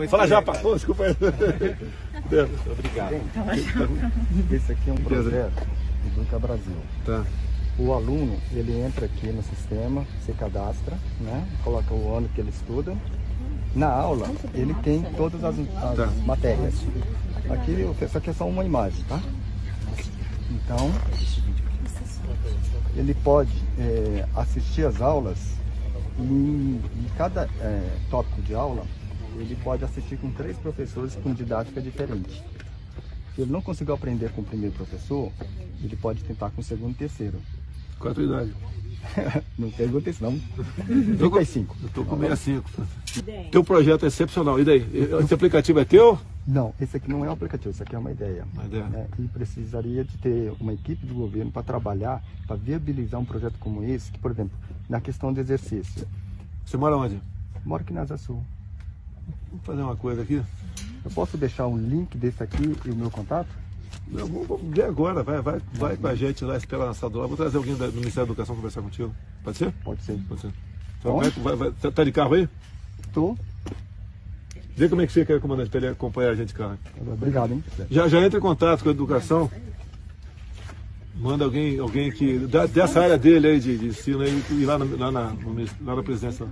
Fala já, pastor, desculpa aí. Obrigado. Esse aqui é um projeto do Educa Brasil. Tá. O aluno, ele entra aqui no sistema, se cadastra, né? Coloca o ano que ele estuda. Na aula, ele tem todas as matérias. Aqui, isso aqui é só uma imagem, tá? Então, ele pode assistir as aulas e em cada tópico de aula, ele pode assistir com 3 professores com didática diferente. Se ele não conseguiu aprender com o primeiro professor, ele pode tentar com o segundo e terceiro. Qual a tua idade? Não pergunta isso não. 35. Eu estou com 65. Teu projeto é excepcional. E daí? Esse aplicativo é teu? Não, esse aqui não é um aplicativo, isso aqui é uma ideia. Uma ideia. Né? E precisaria de ter uma equipe de governo para trabalhar, para viabilizar um projeto como esse, que, por exemplo, na questão de exercício. Você mora onde? Moro aqui na Asa Sul. Vamos fazer uma coisa aqui? Eu posso deixar um link desse aqui e o meu contato? Não, vamos ver agora. Vai com a gente lá, espera na sala do lado. Vou trazer alguém do Ministério da Educação conversar contigo. Pode ser? Pode ser. Pode ser. Então, tá de carro aí? Tô. Vê como é que fica, comandante, para ele acompanhar a gente de carro. Obrigado, hein? Já entra em contato com a educação. Manda alguém que dessa área dele aí de ensino aí, ir lá na presidência.